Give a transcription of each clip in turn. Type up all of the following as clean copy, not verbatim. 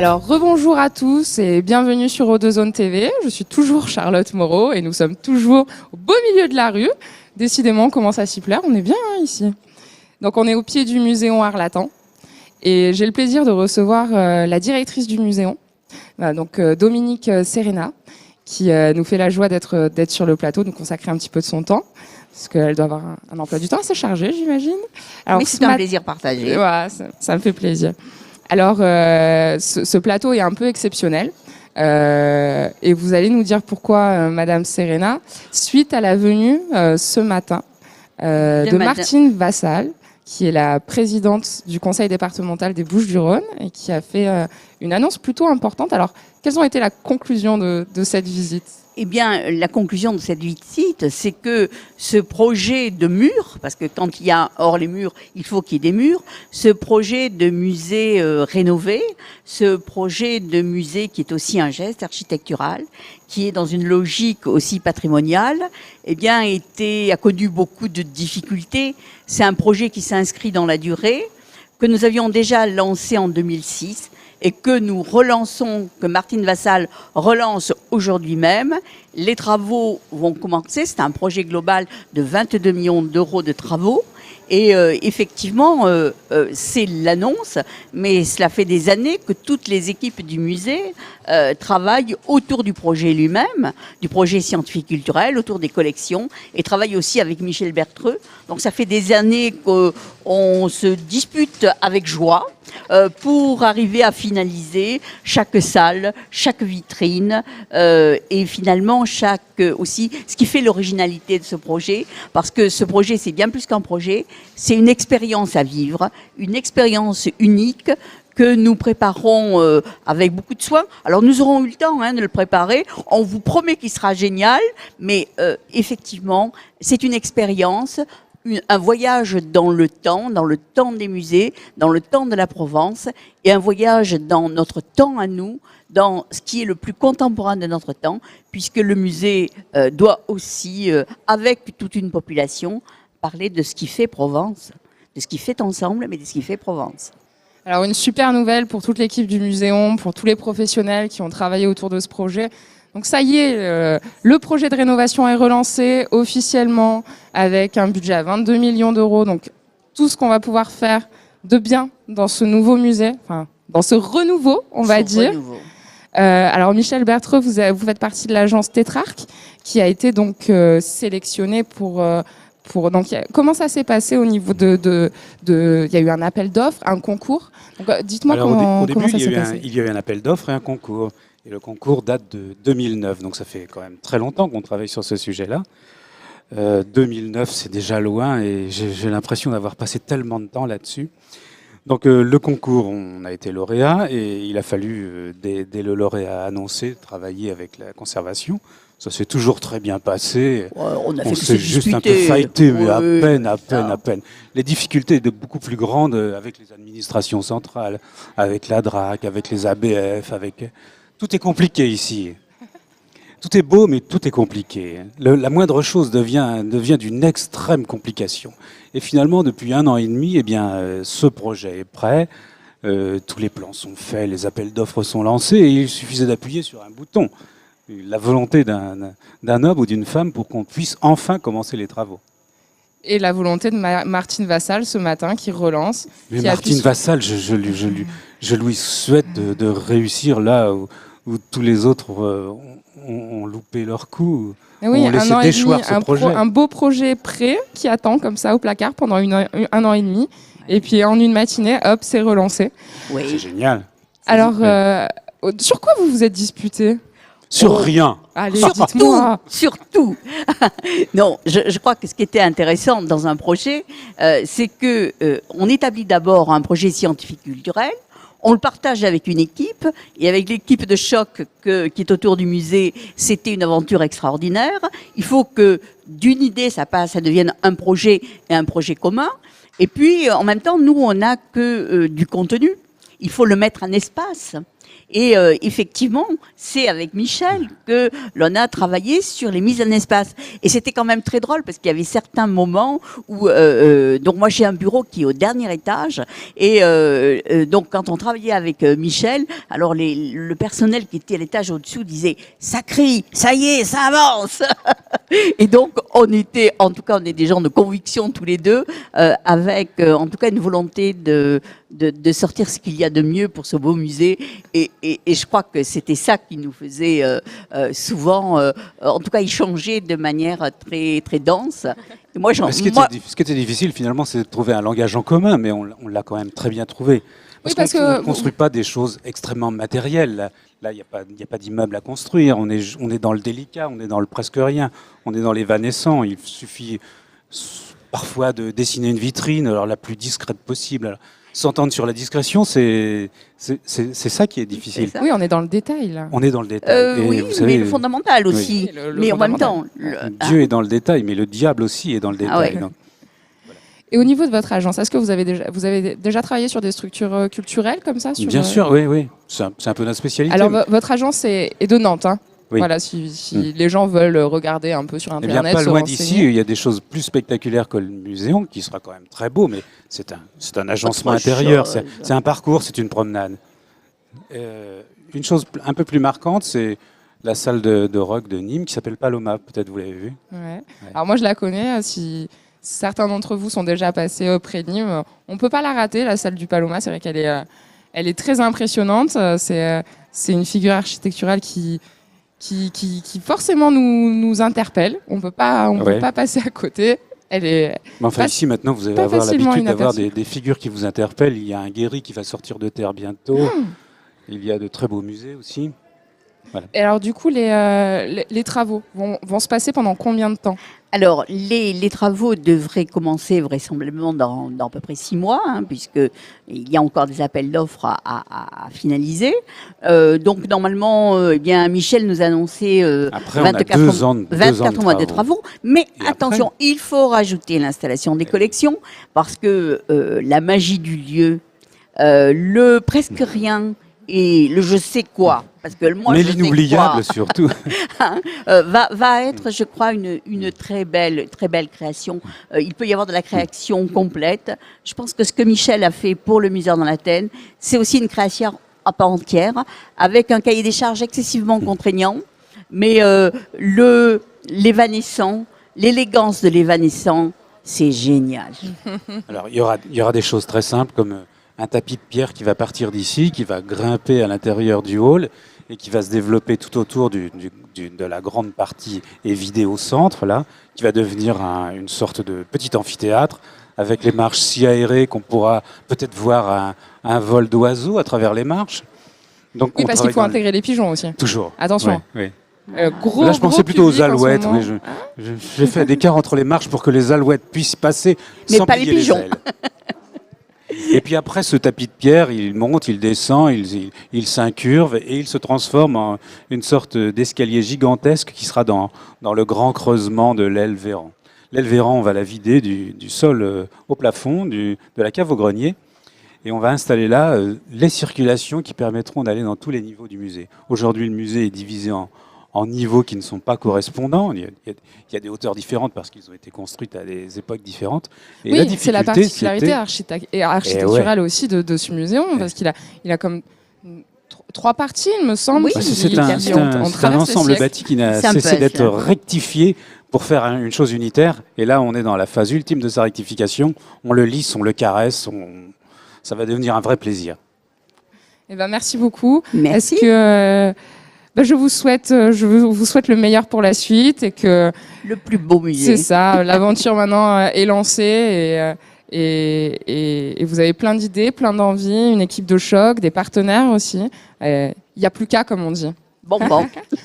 Alors, rebonjour à tous et bienvenue sur O2Zone TV. Je suis toujours Charlotte Moreau et nous sommes toujours au beau milieu de la rue. Décidément, on commence à s'y plaire. On est bien ici. Donc, on est au pied du Muséon Arlatan et j'ai le plaisir de recevoir la directrice du Muséon, donc Dominique Serena, qui nous fait la joie d'être sur le plateau, de nous consacrer un petit peu de son temps, parce qu'elle doit avoir un emploi du temps assez chargé, j'imagine. Alors, mais c'est un plaisir partagé. Ouais, ça me fait plaisir. Alors, ce plateau est un peu exceptionnel. Et vous allez nous dire pourquoi, Madame Serena, suite à la venue ce matin de Martine Vassal, qui est la présidente du conseil départemental des Bouches-du-Rhône et qui a fait une annonce plutôt importante. Alors, quelles ont été la conclusion de cette visite ? Eh bien, la conclusion de cette visite, c'est que ce projet de mur, parce que quand il y a hors les murs, il faut qu'il y ait des murs, ce projet de musée rénové, ce projet de musée qui est aussi un geste architectural, qui est dans une logique aussi patrimoniale, eh bien, a connu beaucoup de difficultés. C'est un projet qui s'inscrit dans la durée, que nous avions déjà lancé en 2006, et que nous relançons, que Martine Vassal relance aujourd'hui même. Les travaux vont commencer. C'est un projet global de 22 millions d'euros de travaux. Et effectivement, c'est l'annonce, mais cela fait des années que toutes les équipes du musée travaillent autour du projet lui-même, du projet scientifique-culturel, autour des collections, et travaillent aussi avec Michel Bertreux. Donc ça fait des années qu'on se dispute avec joie pour arriver à finaliser chaque salle, chaque vitrine et finalement aussi ce qui fait l'originalité de ce projet, parce que ce projet c'est bien plus qu'un projet, c'est une expérience à vivre, une expérience unique que nous préparons avec beaucoup de soin. Alors nous aurons eu le temps de le préparer, on vous promet qu'il sera génial, mais effectivement c'est une expérience, un voyage dans le temps des musées, dans le temps de la Provence, et un voyage dans notre temps à nous, dans ce qui est le plus contemporain de notre temps, puisque le musée doit aussi, avec toute une population, parler de ce qui fait Provence, de ce qui fait ensemble, mais de ce qui fait Provence. Alors, une super nouvelle pour toute l'équipe du Muséon, pour tous les professionnels qui ont travaillé autour de ce projet. Donc ça y est, le projet de rénovation est relancé officiellement avec un budget à 22 millions d'euros. Donc tout ce qu'on va pouvoir faire de bien dans ce nouveau musée, enfin dans ce renouveau, on va dire. Alors Michel Bertreux, vous faites partie de l'agence Tétrarque qui a été donc sélectionnée pour donc comment ça s'est passé au niveau il y a eu un appel d'offres, un concours. Donc dites-moi comment ça s'est passé. Il y a eu un appel d'offres et un concours. Et le concours date de 2009, donc ça fait quand même très longtemps qu'on travaille sur ce sujet-là. 2009, c'est déjà loin et j'ai l'impression d'avoir passé tellement de temps là-dessus. Donc le concours, on a été lauréat et il a fallu, dès le lauréat annoncé, travailler avec la conservation. Ça s'est toujours très bien passé. On s'est juste un peu fighté, mais à peine. Les difficultés étaient beaucoup plus grandes avec les administrations centrales, avec la DRAC, avec les ABF, Tout est compliqué ici. Tout est beau, mais tout est compliqué. La moindre chose devient d'une extrême complication. Et finalement, depuis 1 an et demi, ce projet est prêt. Tous les plans sont faits, les appels d'offres sont lancés, et il suffisait d'appuyer sur un bouton. La volonté d'un homme ou d'une femme pour qu'on puisse enfin commencer les travaux. Et la volonté de Martine Vassal ce matin qui relance. Mais Martine Vassal, je lui souhaite de réussir là où tous les autres ont loupé leur coup, ont laissé déchoir ce projet. Un beau projet prêt qui attend comme ça au placard pendant 1 an et demi. Et puis en une matinée, hop, c'est relancé. Oui. C'est génial. Alors, sur quoi vous vous êtes disputé ? Sur rien. Allez, surtout. Non, je crois que ce qui était intéressant dans un projet, c'est que on établit d'abord un projet scientifique culturel, on le partage avec une équipe, et avec l'équipe de choc qui est autour du musée, c'était une aventure extraordinaire. Il faut que d'une idée, ça devienne un projet et un projet commun. Et puis, en même temps, nous, on n'a que du contenu. Il faut le mettre en espace. Et effectivement, c'est avec Michel que l'on a travaillé sur les mises en espace. Et c'était quand même très drôle parce qu'il y avait certains moments où, donc moi j'ai un bureau qui est au dernier étage, et donc quand on travaillait avec Michel, alors le personnel qui était à l'étage au-dessous disait « ça crie, ça y est, ça avance !» Et donc on est des gens de conviction tous les deux, avec en tout cas une volonté de sortir ce qu'il y a de mieux pour ce beau musée, et je crois que c'était ça qui nous faisait souvent, en tout cas échanger de manière très, très dense. Et moi, ce qui était difficile finalement, c'est de trouver un langage en commun, mais on l'a quand même très bien trouvé. Parce qu'on ne construit pas des choses extrêmement matérielles. Là, il n'y a pas d'immeuble à construire. On est dans le délicat, on est dans le presque rien, on est dans l'évanescent. Il suffit parfois de dessiner une vitrine, alors la plus discrète possible. Alors, s'entendre sur la discrétion, c'est ça qui est difficile. Oui, on est dans le détail, là. On est dans le détail. Oui, vous savez, mais le fondamental aussi. Oui. Mais en même temps... Dieu est dans le détail, mais le diable aussi est dans le détail. Ouais. Donc, et au niveau de votre agence, est-ce que vous avez déjà travaillé sur des structures culturelles comme ça bien sûr, oui. C'est un peu notre spécialité. Alors, votre agence est de Nantes, hein. Oui. Voilà, si les gens veulent regarder un peu sur Eh Internet, bien, pas se loin renseigner. d'ici, il y a des choses plus spectaculaires que le muséum, qui sera quand même très beau, mais c'est un agencement intérieur, c'est un parcours, c'est une promenade. Une chose un peu plus marquante, c'est la salle de rock de Nîmes, qui s'appelle Paloma, peut-être vous l'avez vue. Ouais. Alors moi, je la connais, si certains d'entre vous sont déjà passés près de Nîmes, on ne peut pas la rater, la salle du Paloma, c'est vrai qu'elle est très impressionnante, c'est une figure architecturale qui forcément nous interpelle. On peut pas passer à côté. Mais enfin, ici, maintenant, vous allez avoir l'habitude d'avoir des figures qui vous interpellent. Il y a un Guéry qui va sortir de terre bientôt. Il y a de très beaux musées aussi. Voilà. Et alors, du coup, les travaux vont se passer pendant combien de temps ? Alors, les travaux devraient commencer vraisemblablement dans à peu près 6 mois, hein, puisqu'il y a encore des appels d'offres à finaliser. Donc, normalement, eh bien, Michel nous a annoncé après, 24 mois de travaux. Mais et attention, après, il faut rajouter l'installation des collections, parce que la magie du lieu, le presque rien et le je sais quoi, parce que moi mais je sais l'inoubliable quoi, surtout. va être, je crois, une très belle création. Il peut y avoir de la création complète. Je pense que ce que Michel a fait pour le musée dans l'Athènes, c'est aussi une création à part entière, avec un cahier des charges excessivement contraignant, mais l'évanescent, l'élégance de l'évanescent, c'est génial. Alors, il y aura des choses très simples comme un tapis de pierre qui va partir d'ici, qui va grimper à l'intérieur du hall et qui va se développer tout autour de la grande partie évidée au centre, là, qui va devenir une sorte de petit amphithéâtre avec les marches si aérées qu'on pourra peut-être voir un vol d'oiseaux à travers les marches. Donc, oui, parce qu'il faut intégrer les pigeons aussi. Toujours. Attention. Oui. Là, je pensais plutôt aux alouettes. Oui, j'ai fait des écart entre les marches pour que les alouettes puissent passer sans plier les ailes. Et puis après, ce tapis de pierre, il monte, il descend, il s'incurve et il se transforme en une sorte d'escalier gigantesque qui sera dans le grand creusement de l'aile Véran. L'aile Véran, on va la vider du sol au plafond, de la cave au grenier. Et on va installer là les circulations qui permettront d'aller dans tous les niveaux du musée. Aujourd'hui, le musée est divisé en niveaux qui ne sont pas correspondants. Il y a des hauteurs différentes parce qu'ils ont été construites à des époques différentes. Et oui, c'est la particularité architecturale aussi de ce muséum, parce qu'il a comme 3 parties, il me semble. Oui, c'est un ensemble bâti qui n'a cessé d'être rectifié pour faire une chose unitaire. Et là, on est dans la phase ultime de sa rectification. On le lisse, on le caresse, ça va devenir un vrai plaisir. Eh ben, merci beaucoup. Merci. Est-ce que... je vous souhaite le meilleur pour la suite et que le plus beau musée. C'est ça, l'aventure maintenant est lancée et vous avez plein d'idées, plein d'envies, une équipe de choc, des partenaires aussi. Il n'y a plus qu'à, comme on dit. Bon.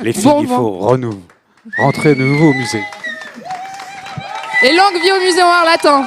Les filles, il faut rentrer de nouveau au musée. Et longue vie au musée Arlatan.